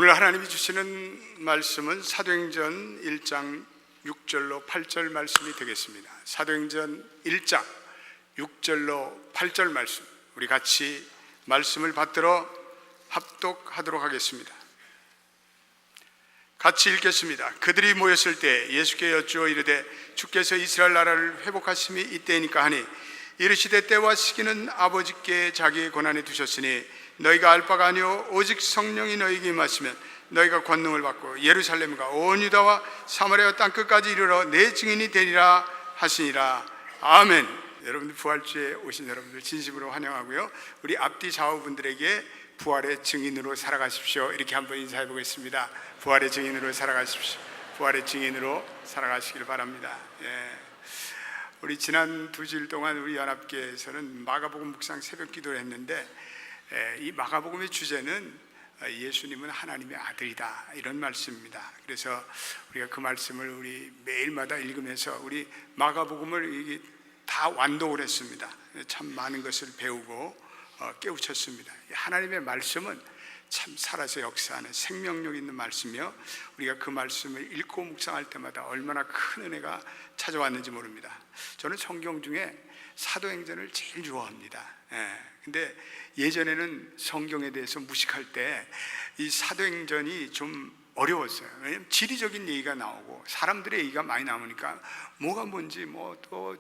오늘 하나님이 주시는 말씀은 사도행전 1장 6절로 8절 말씀이 되겠습니다. 사도행전 1장 6절로 8절 말씀, 우리 같이 말씀을 받들어 합독하도록 하겠습니다. 같이 읽겠습니다. 그들이 모였을 때 예수께 여쭈어 이르되 주께서 이스라엘 나라를 회복하심이 이때이니까 하니, 이르시되 때와 시기는 아버지께 자기의 권한에 두셨으니 너희가 알 바가 아니오 오직 성령이 너희에게 임하시면 너희가 권능을 받고 예루살렘과 온 유다와 사마리아 땅끝까지 이르러 내 증인이 되리라 하시니라. 아멘. 여러분들 부활주에 오신 여러분들 진심으로 환영하고요, 우리 앞뒤 좌우분들에게 부활의 증인으로 살아가십시오 이렇게 한번 인사해 보겠습니다. 부활의 증인으로 살아가십시오. 부활의 증인으로 살아가시길 바랍니다. 우리 지난 2주일 동안 우리 연합교회에서는 마가복음 묵상 새벽 기도를 했는데, 이 마가복음의 주제는 예수님은 하나님의 아들이다, 이런 말씀입니다. 그래서 우리가 그 말씀을 우리 매일마다 읽으면서 우리 마가복음을 다 완독을 했습니다. 참 많은 것을 배우고 깨우쳤습니다. 하나님의 말씀은 참 살아서 역사하는 생명력 있는 말씀이며, 우리가 그 말씀을 읽고 묵상할 때마다 얼마나 큰 은혜가 찾아왔는지 모릅니다. 저는 성경 중에 사도행전을 제일 좋아합니다. 근데 예전에는 성경에 대해서 무식할 때 이 사도행전이 좀 어려웠어요. 왜냐하면 지리적인 얘기가 나오고 사람들의 얘기가 많이 나오니까 뭐가 뭔지, 또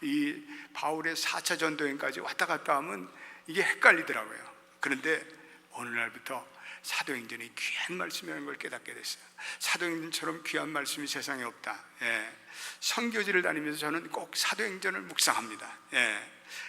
이 바울의 4차 전도행까지 왔다 갔다 하면 이게 헷갈리더라고요. 그런데 어느 날부터 사도행전이 귀한 말씀이라는 걸 깨닫게 됐어요. 사도행전처럼 귀한 말씀이 세상에 없다. 선교지를 다니면서 저는 꼭 사도행전을 묵상합니다.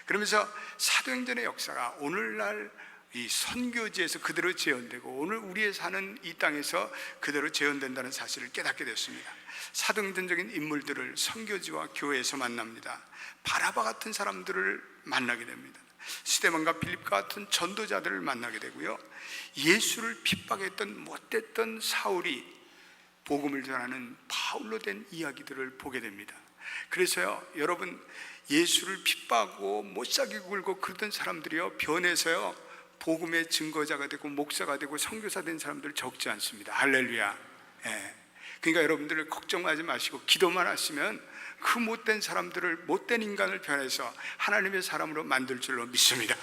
그러면서 사도행전의 역사가 오늘날 이 선교지에서 그대로 재현되고 오늘 우리의 사는 이 땅에서 그대로 재현된다는 사실을 깨닫게 됐습니다. 사도행전적인 인물들을 선교지와 교회에서 만납니다. 바라바 같은 사람들을 만나게 됩니다. 스데반과 빌립과 같은 전도자들을 만나게 되고요, 예수를 핍박했던 못됐던 사울이 복음을 전하는 바울로 된 이야기들을 보게 됩니다. 그래서요, 여러분, 예수를 핍박하고 못살게 굴고 그러던 사람들이요, 변해서요 복음의 증거자가 되고 목사가 되고 선교사 된 사람들 적지 않습니다. 할렐루야. 그러니까 여러분들 걱정하지 마시고 기도만 하시면 그 못된 사람들을, 못된 인간을 변해서 하나님의 사람으로 만들 줄로 믿습니다.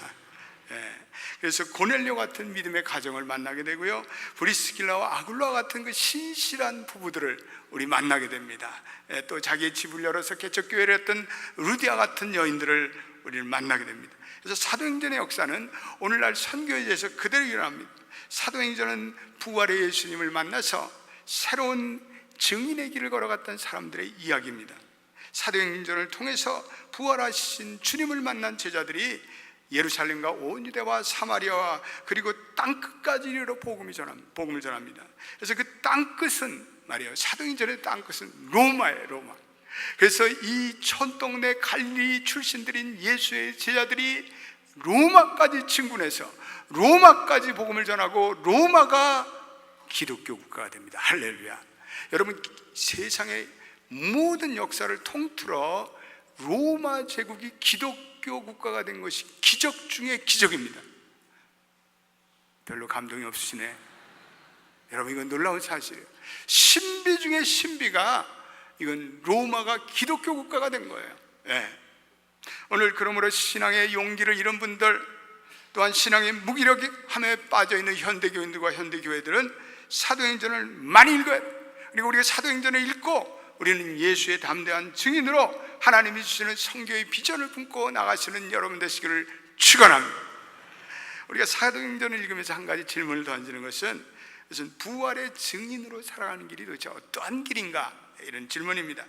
그래서 고넬료 같은 믿음의 가정을 만나게 되고요, 브리스길라와 아굴라와 같은 그 신실한 부부들을 우리 만나게 됩니다. 또 자기의 집을 열어서 개척교회를 했던 루디아 같은 여인들을 우리를 만나게 됩니다. 그래서 사도행전의 역사는 오늘날 선교지에서 그대로 일어납니다. 사도행전은 부활의 예수님을 만나서 새로운 증인의 길을 걸어갔던 사람들의 이야기입니다. 사도행전을 통해서 부활하신 주님을 만난 제자들이 예루살렘과 온 유대와 사마리아와 그리고 땅끝까지 이르러 복음을 전합니다. 그래서 그 땅끝은 말이에요, 사도행전의 땅끝은 로마예요, 로마. 그래서 이 촌동네 갈릴리 출신들인 예수의 제자들이 로마까지 진군해서 로마까지 복음을 전하고 로마가 기독교 국가가 됩니다. 할렐루야. 여러분, 세상의 모든 역사를 통틀어 로마 제국이 기독교 국가가 된 것이 기적 중의 기적입니다. 별로 감동이 없으시네. 여러분, 이건 놀라운 사실이에요. 신비 중의 신비가, 이건 로마가 기독교 국가가 된 거예요. 오늘 그러므로 신앙의 용기를 잃은 분들, 또한 신앙의 무기력함에 빠져있는 현대교인들과 현대교회들은 사도행전을 많이 읽어야 돼요. 그리고 우리가 사도행전을 읽고 우리는 예수의 담대한 증인으로 하나님이 주시는 성교의 비전을 품고 나가시는 여러분 되시기를 축원합니다. 우리가 사도행전을 읽으면서 한 가지 질문을 던지는 것은 부활의 증인으로 살아가는 길이 도대체 어떠한 길인가, 이런 질문입니다.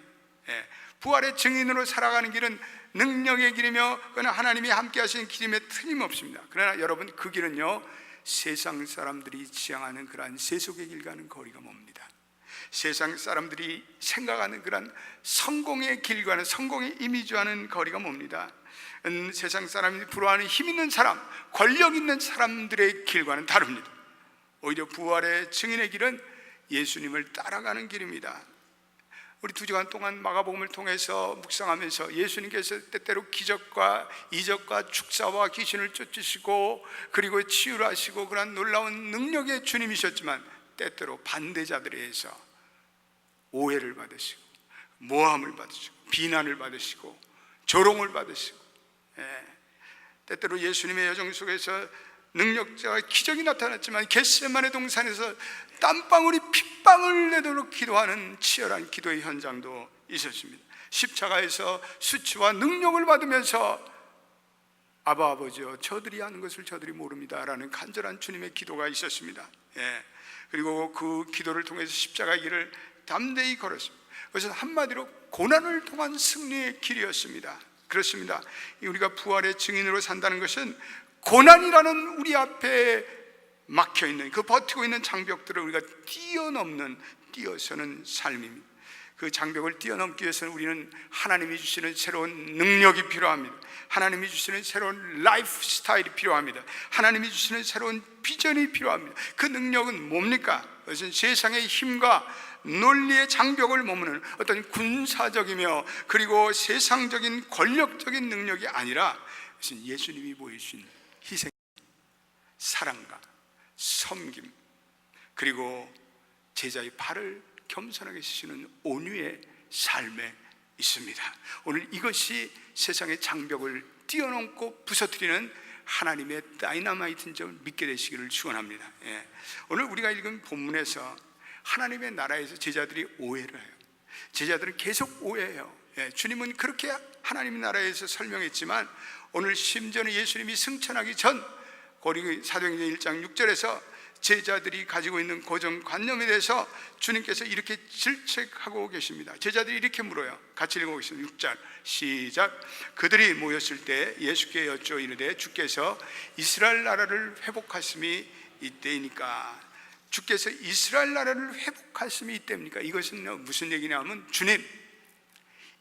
부활의 증인으로 살아가는 길은 능력의 길이며 그는 하나님이 함께 하시는 길임에 틀림없습니다. 그러나 여러분, 그 길은요, 세상 사람들이 지향하는 그러한 세속의 길과는 거리가 멉니다. 세상 사람들이 생각하는 그런 성공의 길과는, 성공의 이미지와는 거리가 멉니다. 세상 사람이 부러워하는 힘 있는 사람, 권력 있는 사람들의 길과는 다릅니다. 오히려 부활의 증인의 길은 예수님을 따라가는 길입니다. 우리 2주간 동안 마가복음을 통해서 묵상하면서 예수님께서 때때로 기적과 이적과 축사와 귀신을 쫓으시고 그리고 치유를 하시고 그런 놀라운 능력의 주님이셨지만, 때때로 반대자들에 의해서 오해를 받으시고 모함을 받으시고 비난을 받으시고 조롱을 받으시고, 때때로 예수님의 여정 속에서 능력자와 기적이 나타났지만 겟세마네 동산에서 땀방울이 핏방울 내도록 기도하는 치열한 기도의 현장도 있었습니다. 십자가에서 수치와 능력을 받으면서 아바 아버지여, 저들이 하는 것을 저들이 모릅니다 라는 간절한 주님의 기도가 있었습니다. 그리고 그 기도를 통해서 십자가의 길을 담대히 걸었습니다. 그것은 한마디로 고난을 통한 승리의 길이었습니다. 그렇습니다. 우리가 부활의 증인으로 산다는 것은 고난이라는 우리 앞에 막혀있는, 그 버티고 있는 장벽들을 우리가 뛰어서는 삶입니다. 그 장벽을 뛰어넘기 위해서는 우리는 하나님이 주시는 새로운 능력이 필요합니다. 하나님이 주시는 새로운 라이프 스타일이 필요합니다. 하나님이 주시는 새로운 비전이 필요합니다. 그 능력은 뭡니까? 그것은 세상의 힘과 논리의 장벽을 머무는 어떤 군사적이며 그리고 세상적인 권력적인 능력이 아니라, 그것은 예수님이 보여주신 희생, 사랑과 섬김, 그리고 제자의 발을 겸손하게 쓰시는 온유의 삶에 있습니다. 오늘 이것이 세상의 장벽을 뛰어넘고 부서뜨리는 하나님의 다이너마이트인 점을 믿게 되시기를 축원합니다. 오늘 우리가 읽은 본문에서 하나님의 나라에서 제자들이 오해를 해요. 제자들은 계속 오해해요. 주님은 그렇게 하나님의 나라에서 설명했지만 오늘 심지어는 예수님이 승천하기 전 사도행전 1장 6절에서 제자들이 가지고 있는 고정관념에 대해서 주님께서 이렇게 질책하고 계십니다. 제자들이 이렇게 물어요. 같이 읽어보겠습니다. 6절 시작. 그들이 모였을 때 예수께 여쭈어 이르되 주께서 이스라엘 나라를 회복하심이 이때이니까. 주께서 이스라엘 나라를 회복하심이 이때입니까? 이것은 무슨 얘기냐면, 주님,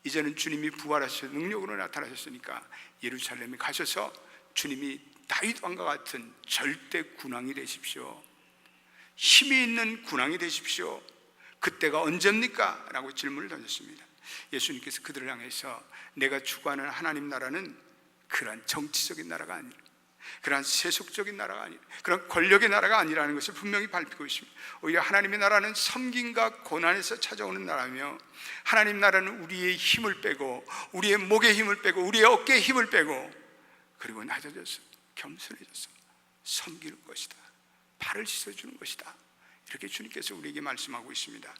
이제는 주님이 부활하셔서 능력으로 나타나셨으니까 예루살렘에 가셔서 주님이 다윗 왕과 같은 절대 군왕이 되십시오. 힘이 있는 군왕이 되십시오. 그때가 언제입니까? 라고 질문을 던졌습니다. 예수님께서 그들을 향해서 내가 추구하는 하나님 나라는 그러한 정치적인 나라가 아니라, 그러한 세속적인 나라가 아니라, 그런 권력의 나라가 아니라는 것을 분명히 밝히고 있습니다. 오히려 하나님의 나라는 섬김과 고난에서 찾아오는 나라며, 하나님 나라는 우리의 힘을 빼고, 우리의 목의 힘을 빼고, 우리의 어깨의 힘을 빼고, 그리고 낮아져서 겸손해져서 섬기는 것이다. 발을 씻어주는 것이다. 이렇게 주님께서 우리에게 말씀하고 있습니다.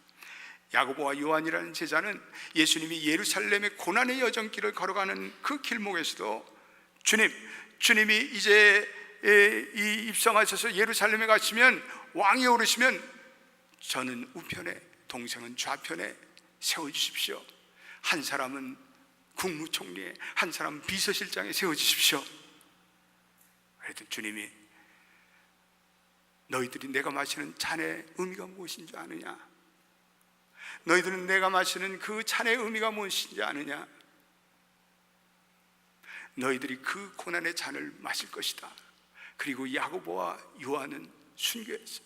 야고보와 요한이라는 제자는 예수님이 예루살렘의 고난의 여정길을 걸어가는 그 길목에서도 주님이 이제 입성하셔서 예루살렘에 가시면, 왕이 오르시면 저는 우편에, 동생은 좌편에 세워주십시오. 한 사람은 국무총리에, 한 사람은 비서실장에 세워주십시오. 그랬더니 주님이 너희들이 내가 마시는 잔의 의미가 무엇인 줄 아느냐? 너희들은 내가 마시는 그 잔의 의미가 무엇인지 아느냐? 너희들이 그 고난의 잔을 마실 것이다. 그리고 야고보와 요한은 순교했어요.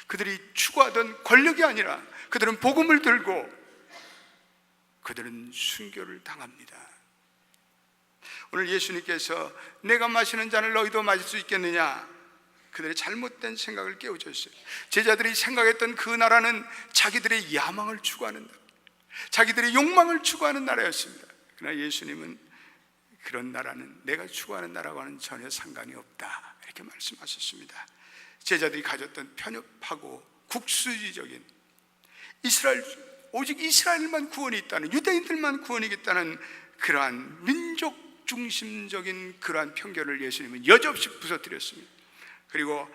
그들이 추구하던 권력이 아니라 그들은 복음을 들고 그들은 순교를 당합니다. 오늘 예수님께서 내가 마시는 잔을 너희도 마실 수 있겠느냐? 그들의 잘못된 생각을 깨우쳤어요. 제자들이 생각했던 그 나라는 자기들의 야망을 추구하는 나라, 자기들의 욕망을 추구하는 나라였습니다. 그러나 예수님은 그런 나라는 내가 추구하는 나라와는 전혀 상관이 없다, 이렇게 말씀하셨습니다. 제자들이 가졌던 편협하고 국수주의적인 오직 이스라엘만 구원이 있다는, 유대인들만 구원이 있다는 그러한 민족 중심적인 그러한 편견을 예수님은 여지없이 부서뜨렸습니다. 그리고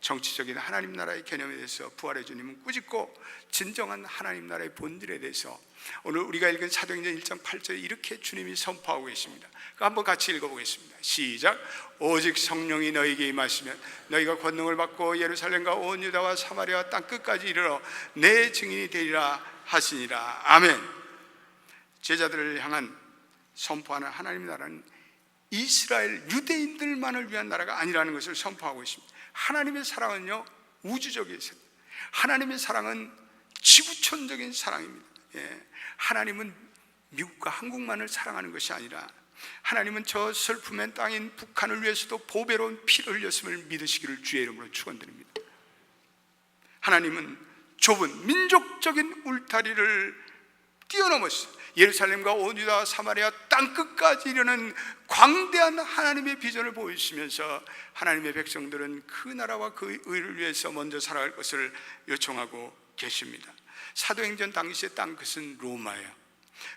정치적인 하나님 나라의 개념에 대해서 부활의 주님은 꾸짖고 진정한 하나님 나라의 본질에 대해서 오늘 우리가 읽은 사도행전 1장 8절에 이렇게 주님이 선포하고 계십니다. 한번 같이 읽어보겠습니다. 시작. 오직 성령이 너희에게 임하시면 너희가 권능을 받고 예루살렘과 온 유다와 사마리아 땅 끝까지 이르러 내 증인이 되리라 하시니라. 아멘. 제자들을 향한 선포하는 하나님 나라는 이스라엘 유대인들만을 위한 나라가 아니라는 것을 선포하고 있습니다. 하나님의 사랑은요, 우주적이에요. 하나님의 사랑은 지구촌적인 사랑입니다. 하나님은 미국과 한국만을 사랑하는 것이 아니라 하나님은 저 슬픔의 땅인 북한을 위해서도 보배로운 피를 흘렸음을 믿으시기를 주의 이름으로 축원드립니다. 하나님은 좁은 민족적인 울타리를 뛰어넘었어요. 예루살렘과 온 유다 사마리아 땅끝까지 이르는 광대한 하나님의 비전을 보여주시면서 하나님의 백성들은 그 나라와 그 의를 위해서 먼저 살아갈 것을 요청하고 계십니다. 사도행전 당시의 땅끝은 로마예요.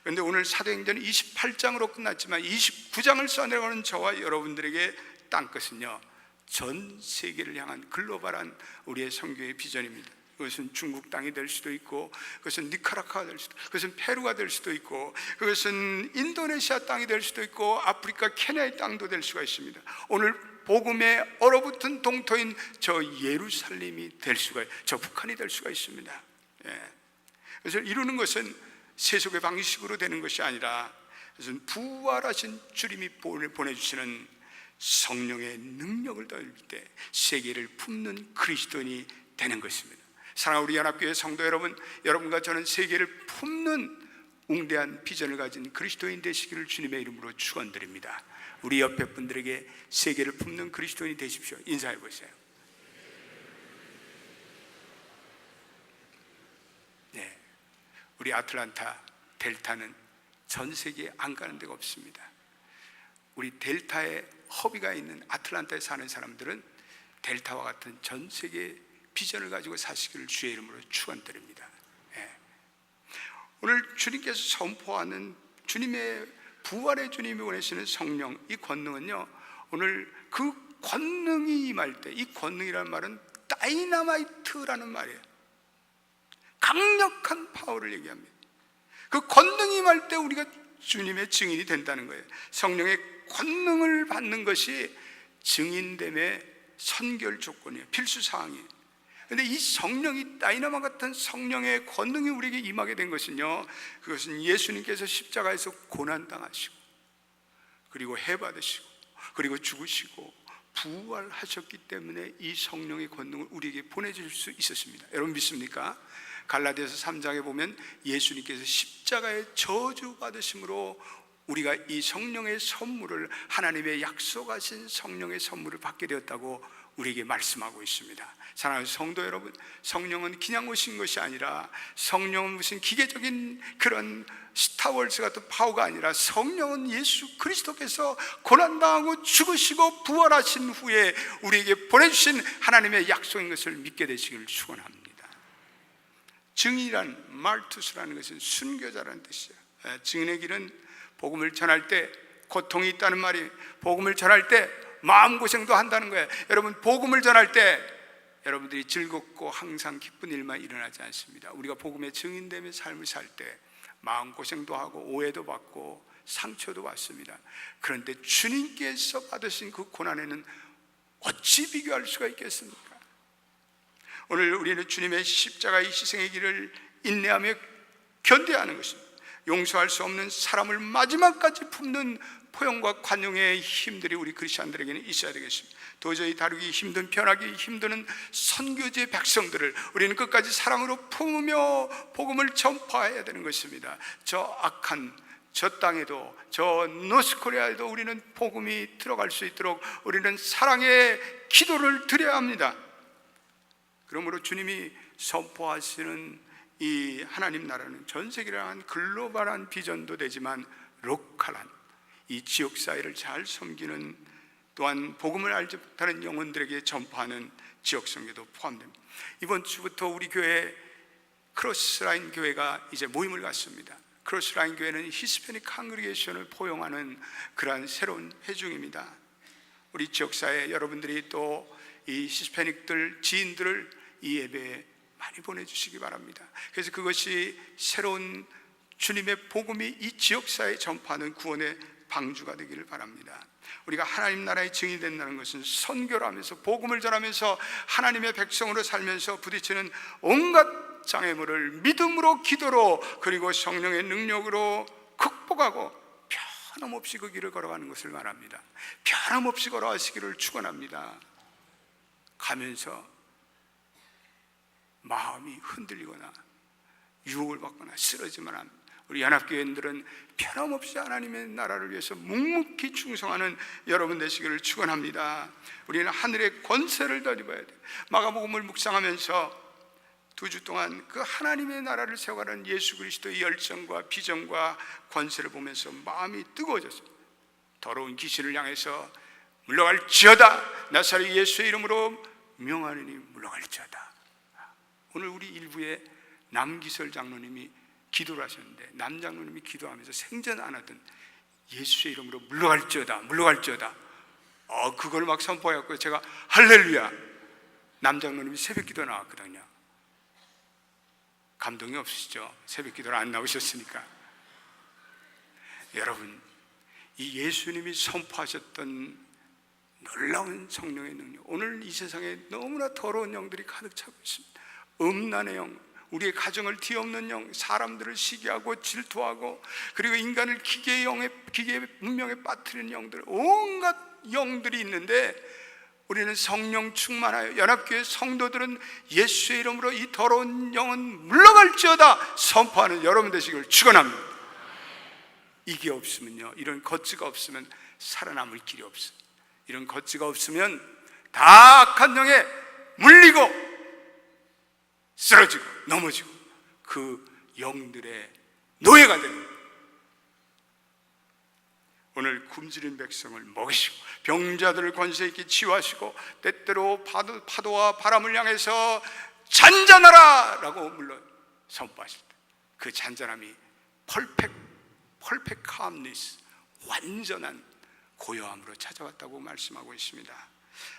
그런데 오늘 사도행전 28장으로 끝났지만 29장을 써내려가는 저와 여러분들에게 땅끝은요, 전 세계를 향한 글로벌한 우리의 선교의 비전입니다. 그것은 중국 땅이 될 수도 있고, 그것은 니카라과가 될 수도 있고, 그것은 페루가 될 수도 있고, 그것은 인도네시아 땅이 될 수도 있고, 아프리카 케냐의 땅도 될 수가 있습니다. 오늘 복음에 얼어붙은 동토인 저 예루살렘이 될 수가, 저 북한이 될 수가 있습니다. 그래서 이루는 것은 세속의 방식으로 되는 것이 아니라, 그것은 부활하신 주님이 보내주시는 성령의 능력을 더할 때 세계를 품는 그리스도인이 되는 것입니다. 사랑하는 우리 연합교회 성도 여러분, 여러분과 저는 세계를 품는 웅대한 비전을 가진 그리스도인 되시기를 주님의 이름으로 축원드립니다. 우리 옆에 분들에게 세계를 품는 그리스도인이 되십시오. 인사해 보세요. 네, 우리 아틀란타 델타는 전 세계에 안 가는 데가 없습니다. 우리 델타에 허비가 있는 아틀란타에 사는 사람들은 델타와 같은 전 세계 비전을 가지고 사시기를 주의 이름으로 축원드립니다. 오늘 주님께서 선포하는 주님의 부활의 주님이 보내시는 성령, 이 권능은요, 오늘 그 권능이 임할 때, 이 권능이라는 말은 다이나마이트라는 말이에요. 강력한 파워를 얘기합니다. 그 권능이 임할 때 우리가 주님의 증인이 된다는 거예요. 성령의 권능을 받는 것이 증인됨의 선결 조건이에요. 필수 사항이에요. 그런데 이 성령이, 다이나마 같은 성령의 권능이 우리에게 임하게 된 것은요, 그것은 예수님께서 십자가에서 고난당하시고, 그리고 해받으시고, 그리고 죽으시고 부활하셨기 때문에 이 성령의 권능을 우리에게 보내줄 수 있었습니다. 여러분 믿습니까? 갈라디아서 3장에 보면 예수님께서 십자가의 저주 받으심으로 우리가 이 성령의 선물을, 하나님의 약속하신 성령의 선물을 받게 되었다고 우리에게 말씀하고 있습니다. 사랑하는 성도 여러분, 성령은 그냥 오신 것이 아니라, 성령은 무슨 기계적인 그런 스타월스 같은 파워가 아니라, 성령은 예수 그리스도께서 고난당하고 죽으시고 부활하신 후에 우리에게 보내주신 하나님의 약속인 것을 믿게 되시기를 축원합니다. 증인이란, 말투스라는 것은 순교자라는 뜻이에요. 증인의 길은 복음을 전할 때 고통이 있다는 말이, 복음을 전할 때 마음고생도 한다는 거예요. 여러분, 복음을 전할 때 여러분들이 즐겁고 항상 기쁜 일만 일어나지 않습니다. 우리가 복음의 증인됨의 삶을 살 때 마음고생도 하고 오해도 받고 상처도 받습니다. 그런데 주님께서 받으신 그 고난에는 어찌 비교할 수가 있겠습니까? 오늘 우리는 주님의 십자가의 희생의 길을 인내하며 견뎌야 하는 것입니다. 용서할 수 없는 사람을 마지막까지 품는 포용과 관용의 힘들이 우리 크리스천들에게는 있어야 되겠습니다. 도저히 다루기 힘든, 변하기 힘든 선교지의 백성들을 우리는 끝까지 사랑으로 품으며 복음을 전파해야 되는 것입니다. 저 악한 저 땅에도, 저 노스코리아에도 우리는 복음이 들어갈 수 있도록 우리는 사랑의 기도를 드려야 합니다. 그러므로 주님이 선포하시는 이 하나님 나라는 전 세계를 향한 글로벌한 비전도 되지만 로컬한, 이 지역사회를 잘 섬기는, 또한 복음을 알지 못하는 영혼들에게 전파하는 지역선교도 포함됩니다. 이번 주부터 우리 교회 크로스라인 교회가 이제 모임을 갖습니다. 크로스라인 교회는 히스패닉 컨그리게이션을 포용하는 그러한 새로운 회중입니다. 우리 지역사회 여러분들이 또 이 히스패닉들 지인들을 이 예배에 많이 보내주시기 바랍니다. 그래서 그것이 새로운 주님의 복음이 이 지역사회에 전파하는 구원의 방주가 되기를 바랍니다. 우리가 하나님 나라의 증인이 된다는 것은 선교를 하면서, 복음을 전하면서 하나님의 백성으로 살면서 부딪히는 온갖 장애물을 믿음으로, 기도로, 그리고 성령의 능력으로 극복하고 변함없이 그 길을 걸어가는 것을 말합니다. 변함없이 걸어가시기를 축원합니다. 가면서 마음이 흔들리거나 유혹을 받거나 쓰러지만 합니다. 우리 연합교회인들은 변함없이 하나님의 나라를 위해서 묵묵히 충성하는 여러분 되시기를 축원합니다. 우리는 하늘의 권세를 덧입어야 돼요. 마가복음을 묵상하면서 두 주 동안 그 하나님의 나라를 세워가는 예수 그리스도의 열정과 비전과 권세를 보면서 마음이 뜨거워졌어요. 더러운 귀신을 향해서 물러갈지어다, 나사렛 예수의 이름으로 명하노니 물러갈지어다. 오늘 우리 일부에 남기설 장로님이 기도를 하셨는데, 남 장로님이 기도하면서 생전 안 하던 예수의 이름으로 물러갈지어다, 물러갈지어다, 그걸 막 선포해갖고 제가 할렐루야. 남 장로님이 새벽 기도 나왔거든요. 감동이 없으시죠? 새벽 기도를 안 나오셨으니까. 여러분, 이 예수님이 선포하셨던 놀라운 성령의 능력, 오늘 이 세상에 너무나 더러운 영들이 가득 차고 있습니다. 음란의 영, 우리의 가정을 뒤엎는 영, 사람들을 시기하고 질투하고, 그리고 인간을 기계의 문명에 빠뜨리는 영들, 온갖 영들이 있는데, 우리는 성령 충만하여 연합교회 성도들은 예수의 이름으로 이 더러운 영은 물러갈지어다 선포하는 여러분 되시길 축원합니다. 이게 없으면요, 이런 걷지가 없으면 살아남을 길이 없어요. 이런 걷지가 없으면 다 악한 영에 물리고 쓰러지고 넘어지고 그 영들의 노예가 되는 거예요. 오늘 굶주린 백성을 먹이시고 병자들을 권세 있게 치유하시고 때때로 파도와 바람을 향해서 잔잔하라 라고 물러 선포하실 때 그 잔잔함이 퍼펙트 calmness, 완전한 고요함으로 찾아왔다고 말씀하고 있습니다.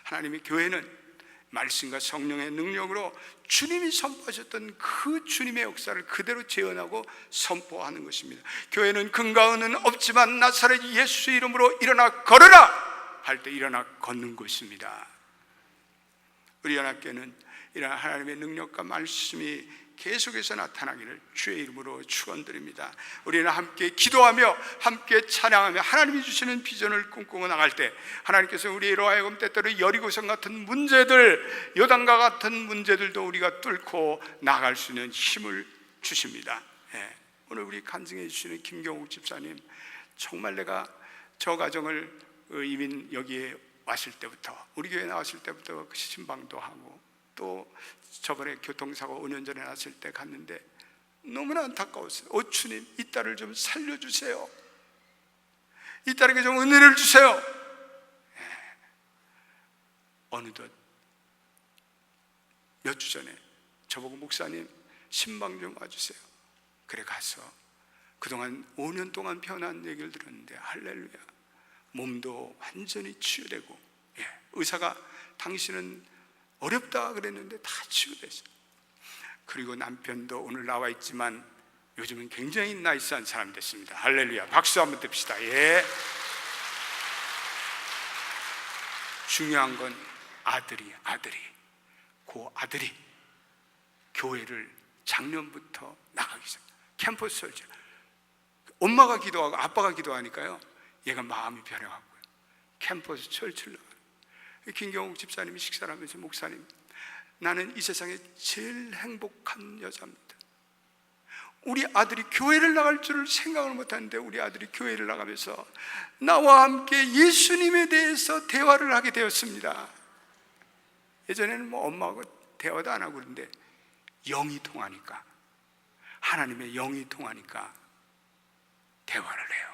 하나님의 교회는 말씀과 성령의 능력으로 주님이 선포하셨던 그 주님의 역사를 그대로 재현하고 선포하는 것입니다. 교회는 금과 은은 없지만 나사렛 예수의 이름으로 일어나 걸어라 할 때 일어나 걷는 것입니다. 우리 연합교회는 이러한 하나님의 능력과 말씀이 계속해서 나타나기를 주의 이름으로 축원드립니다. 우리는 함께 기도하며 함께 찬양하며 하나님이 주시는 비전을 꿈꾸고 나갈 때 하나님께서 우리로 하여금 때때로 여리고성 같은 문제들, 요단과 같은 문제들도 우리가 뚫고 나갈 수 있는 힘을 주십니다. 오늘 우리 간증해 주시는 김경욱 집사님, 정말 내가 저 가정을 이민 여기에 왔을 때부터, 우리 교회 나왔을 때부터 신방도 하고, 또 저번에 교통사고 5년 전에 났을 때 갔는데 너무나 안타까웠어요. 주님, 이 딸을 좀 살려주세요. 이 딸에게 좀 은혜를 주세요. 어느덧 몇 주 전에 저보고 목사님 신방 좀 와주세요. 그래 가서 그동안 5년 동안 변한 얘기를 들었는데 할렐루야, 몸도 완전히 치유되고, 의사가 당신은 어렵다 그랬는데 다 치유됐어요. 그리고 남편도 오늘 나와 있지만 요즘은 굉장히 나이스한 사람이 됐습니다. 할렐루야, 박수 한번 듭시다. 중요한 건 그 아들이 교회를 작년부터 나가기 시작. 캠퍼스 설교, 엄마가 기도하고 아빠가 기도하니까요, 얘가 마음이 변해갖고요, 캠퍼스 철철 나가요. 김경욱 집사님이 식사를 하면서, 목사님, 나는 이 세상에 제일 행복한 여자입니다. 우리 아들이 교회를 나갈 줄을 생각을 못하는데 우리 아들이 교회를 나가면서 나와 함께 예수님에 대해서 대화를 하게 되었습니다. 예전에는 엄마하고 대화도 안 하고 그러는데 영이 통하니까, 하나님의 영이 통하니까 대화를 해요.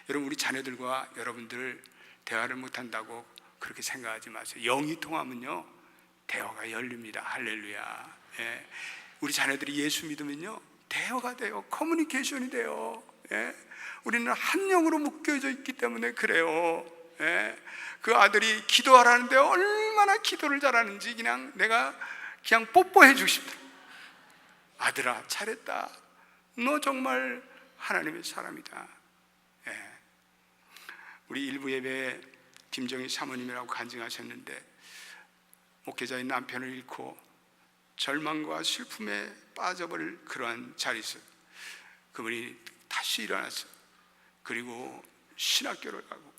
여러분, 우리 자녀들과 여러분들 대화를 못한다고 그렇게 생각하지 마세요. 영이 통하면요, 대화가 열립니다. 할렐루야. 우리 자녀들이 예수 믿으면요, 대화가 돼요. 커뮤니케이션이 돼요. 우리는 한 영으로 묶여져 있기 때문에 그래요. 그 아들이 기도하라는데 얼마나 기도를 잘하는지 내가 그냥 뽀뽀해 주고 싶다. 아들아, 잘했다. 너 정말 하나님의 사람이다. 우리 일부 예배에 김정희 사모님이라고 간증하셨는데, 목회자인 남편을 잃고 절망과 슬픔에 빠져버릴 그러한 자리에서 그분이 다시 일어나서, 그리고 신학교를 가고,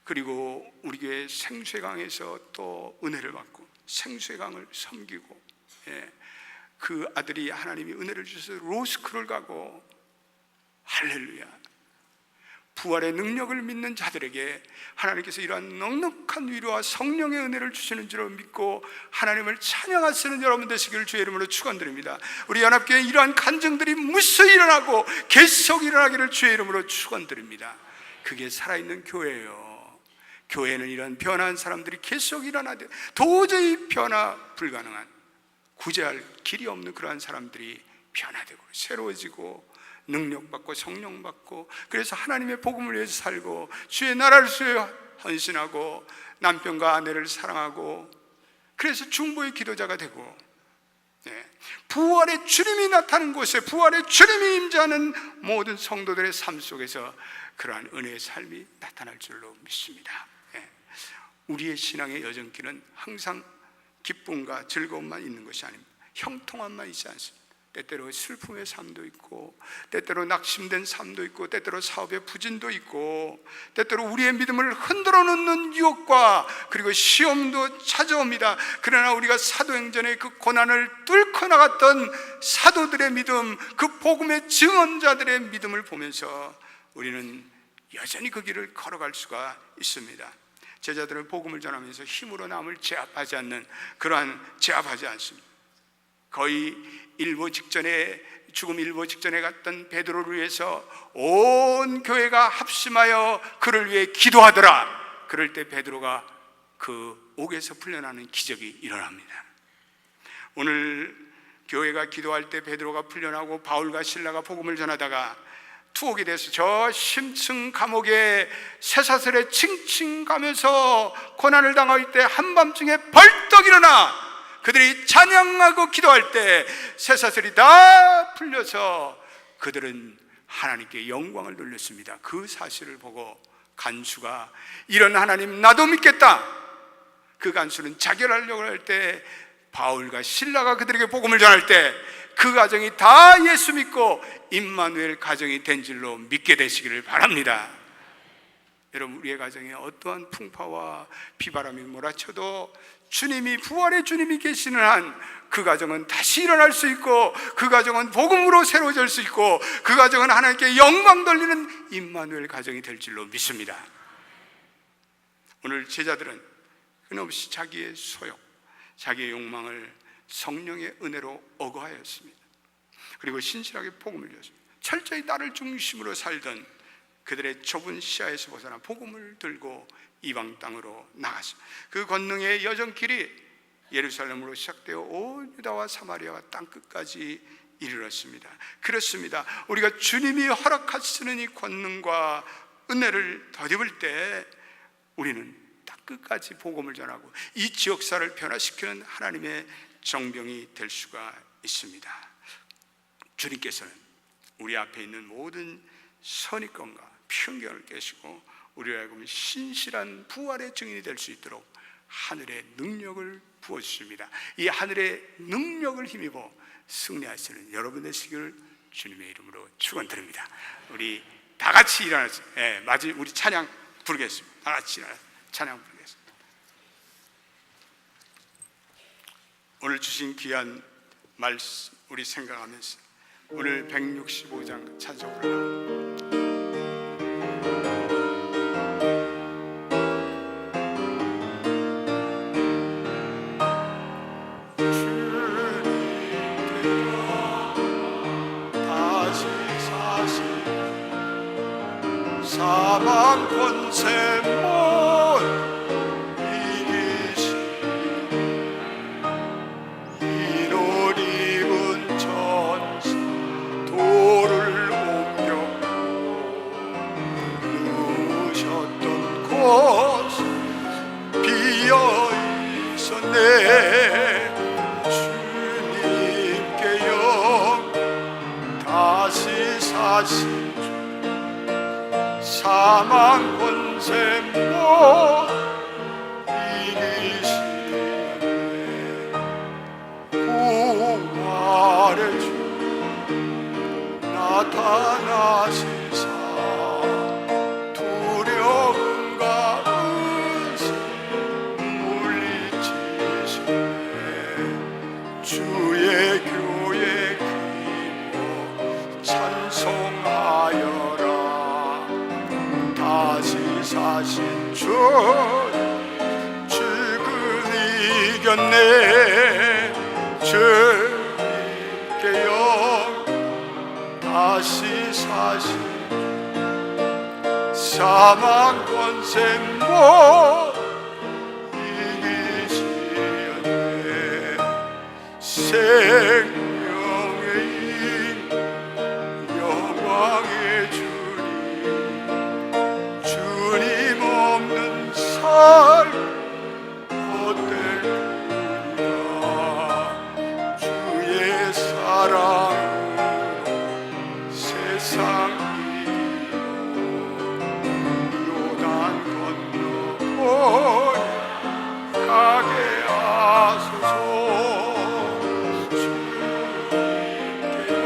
그리고 우리 교회 생수강에서 또 은혜를 받고 생수강을 섬기고, 그 아들이 하나님이 은혜를 주셔서 로스쿨을 가고, 할렐루야, 부활의 능력을 믿는 자들에게 하나님께서 이러한 넉넉한 위로와 성령의 은혜를 주시는 줄 믿고 하나님을 찬양하시는 여러분 되시기를 주의 이름으로 축원드립니다. 우리 연합교회 이러한 간증들이 무수히 일어나고 계속 일어나기를 주의 이름으로 축원드립니다. 그게 살아있는 교회예요. 교회는 이런 변화한 사람들이 계속 일어나되 도저히 변화 불가능한, 구제할 길이 없는 그러한 사람들이 변화되고 새로워지고 능력받고 성령받고, 그래서 하나님의 복음을 위해서 살고 주의 나라를 위해 헌신하고 남편과 아내를 사랑하고, 그래서 중보의 기도자가 되고, 부활의 주님이 나타나는 곳에 부활의 주님이 임재하는 모든 성도들의 삶 속에서 그러한 은혜의 삶이 나타날 줄로 믿습니다. 우리의 신앙의 여정길은 항상 기쁨과 즐거움만 있는 것이 아닙니다. 형통함만 있지 않습니다. 때때로 슬픔의 삶도 있고, 때때로 낙심된 삶도 있고, 때때로 사업의 부진도 있고, 때때로 우리의 믿음을 흔들어 놓는 유혹과 그리고 시험도 찾아옵니다. 그러나 우리가 사도행전의 그 고난을 뚫고 나갔던 사도들의 믿음, 그 복음의 증언자들의 믿음을 보면서 우리는 여전히 그 길을 걸어갈 수가 있습니다. 제자들은 복음을 전하면서 힘으로 남을 제압하지 않는, 그러한 제압하지 않습니다. 거의 죽음 일보 직전에 갔던 베드로를 위해서 온 교회가 합심하여 그를 위해 기도하더라. 그럴 때 베드로가 그 옥에서 풀려나는 기적이 일어납니다. 오늘 교회가 기도할 때 베드로가 풀려나고 바울과 실라가 복음을 전하다가 투옥이 돼서 저 심층 감옥에 쇠사슬에 칭칭 가면서 고난을 당할 때 한밤중에 벌떡 일어나 그들이 찬양하고 기도할 때 쇠사슬이 다 풀려서 그들은 하나님께 영광을 돌렸습니다. 그 사실을 보고 간수가 이런 하나님 나도 믿겠다. 그 간수는 자결하려고 할 때 바울과 실라가 그들에게 복음을 전할 때 그 가정이 다 예수 믿고 임마누엘 가정이 된 줄로 믿게 되시기를 바랍니다. 여러분, 우리의 가정에 어떠한 풍파와 비바람이 몰아쳐도 주님이, 부활의 주님이 계시는 한 그 가정은 다시 일어날 수 있고, 그 가정은 복음으로 새로워질 수 있고, 그 가정은 하나님께 영광 돌리는 임마누엘 가정이 될 줄로 믿습니다. 오늘 제자들은 끊임없이 자기의 소욕, 자기의 욕망을 성령의 은혜로 억어하였습니다. 그리고 신실하게 복음을 이었습니다. 철저히 나를 중심으로 살던 그들의 좁은 시야에서 벗어나 복음을 들고 이방 땅으로 나갔습니다. 그 권능의 여정길이 예루살렘으로 시작되어 온 유다와 사마리아와 땅끝까지 이르렀습니다. 그렇습니다. 우리가 주님이 허락하시는 이 권능과 은혜를 덧입을 때 우리는 땅끝까지 복음을 전하고 이 지역사를 변화시키는 하나님의 정병이 될 수가 있습니다. 주님께서는 우리 앞에 있는 모든 선입견과 편견을 깨시고 우리로 하여금 신실한 부활의 증인이 될 수 있도록 하늘의 능력을 부어주십니다. 이 하늘의 능력을 힘입어 승리하시는 여러분 되시기를 주님의 이름으로 축원드립니다. 우리 다 같이 일어나서 우리 찬양 부르겠습니다. 다 같이 일어나서 찬양 부르겠습니다. 오늘 주신 귀한 말씀 우리 생각하면서 오늘 165장 찬송을 사망 권세 못 이기시 이를 입은 전사 돌을 옮겼고 누우셨던 곳 비어 있었네. 주님께 영 다시 사시 사망 권세 못 이기시네. 부활의 주 나타나시사 두려움과 은세 물리치시네. 주의 교회 기뻐 찬송하여라. 하신 주 죽음 이겼네 주님께 영 다시 사신 사망 권세 못 이기시었네 생명의 인 영광의 주님 없는 삶 어떨까 주의 사랑으로 세상 가게 하소서 주님께여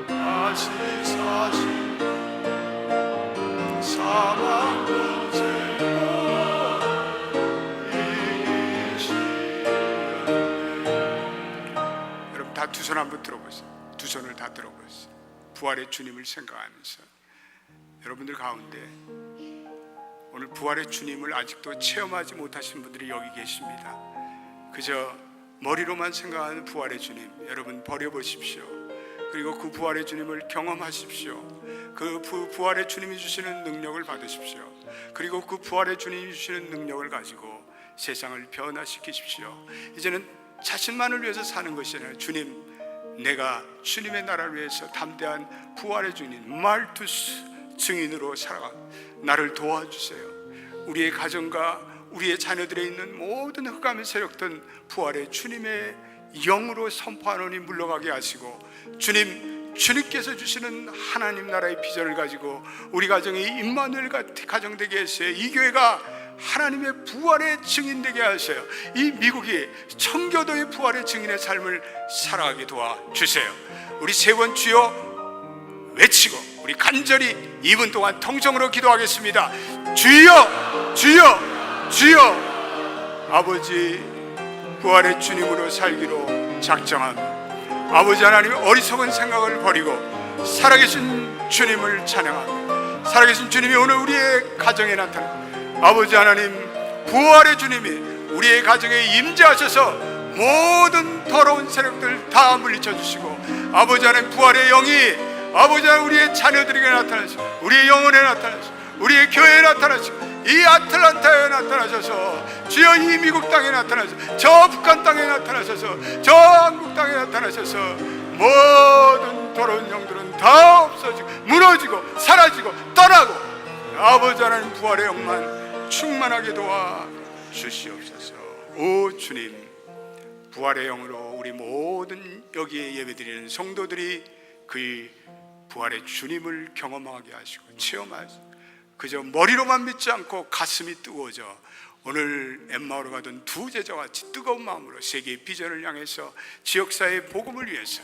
다시 사신 사망 권세로 이기시었네. 여러분 다 두 손 한번 들어보세요. 두 손을 다 들어보세요. 부활의 주님을 생각하면서 여러분들 가운데 오늘 부활의 주님을 아직도 체험하지 못하신 분들이 여기 계십니다. 그저 머리로만 생각하는 부활의 주님 여러분 버려보십시오. 그리고 그 부활의 주님을 경험하십시오. 그 부활의 주님이 주시는 능력을 받으십시오. 그리고 그 부활의 주님이 주시는 능력을 가지고 세상을 변화시키십시오. 이제는 자신만을 위해서 사는 것이 아니라 주님, 내가 주님의 나라를 위해서 담대한 부활의 주님 말투스 증인으로 살아가 나를 도와주세요. 우리의 가정과 우리의 자녀들에 있는 모든 흑암의 세력들 부활의 주님의 영으로 선포하노니 물러가게 하시고 주님께서 주시는 하나님 나라의 비전을 가지고 우리 가정이 임마누엘 가정 되게 하세요. 이 교회가 하나님의 부활의 증인되게 하세요. 이 미국이 청교도의 부활의 증인의 삶을 살아가게 도와주세요. 우리 세 번 주여 외치고 우리 간절히 2분 동안 통성으로 기도하겠습니다. 주여 주여 주여. 아버지 부활의 주님으로 살기로 작정합니다. 아버지 하나님 어리석은 생각을 버리고 살아계신 주님을 찬양합니다. 살아계신 주님이 오늘 우리의 가정에 나타나 아버지 하나님 부활의 주님이 우리의 가정에 임재하셔서 모든 더러운 세력들 다 물리쳐 주시고 아버지 하나님 부활의 영이 아버지 하나님 우리의 자녀들에게 나타나시고 우리의 영혼에 나타나시고 우리의 교회에 나타나시고 이 아틀란타에 나타나셔서 주여 이 미국 땅에 나타나셔서 저 북한 땅에 나타나셔서 저 한국 땅에 나타나셔서 모든 더러운 영들은 다 없어지고 무너지고 사라지고 떠나고 아버지 하나님 부활의 영만 충만하게 도와 주시옵소서. 오 주님 부활의 영으로 우리 모든 여기에 예배드리는 성도들이 그 부활의 주님을 경험하게 하시고 체험하시고 그저 머리로만 믿지 않고 가슴이 뜨거워져 오늘 엠마오로 가던 두 제자같이 뜨거운 마음으로 세계의 비전을 향해서 지역사회의 복음을 위해서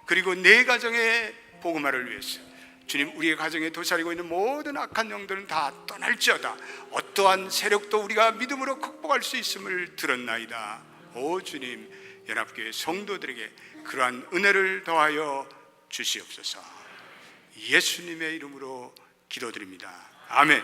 그리고 내 가정의 복음화를 위해서 주님 우리의 가정에 도사리고 있는 모든 악한 영들은 다 떠날지어다. 어떠한 세력도 우리가 믿음으로 극복할 수 있음을 들었나이다. 오 주님 연합교회 성도들에게 그러한 은혜를 더하여 주시옵소서. 예수님의 이름으로 기도드립니다. 아멘.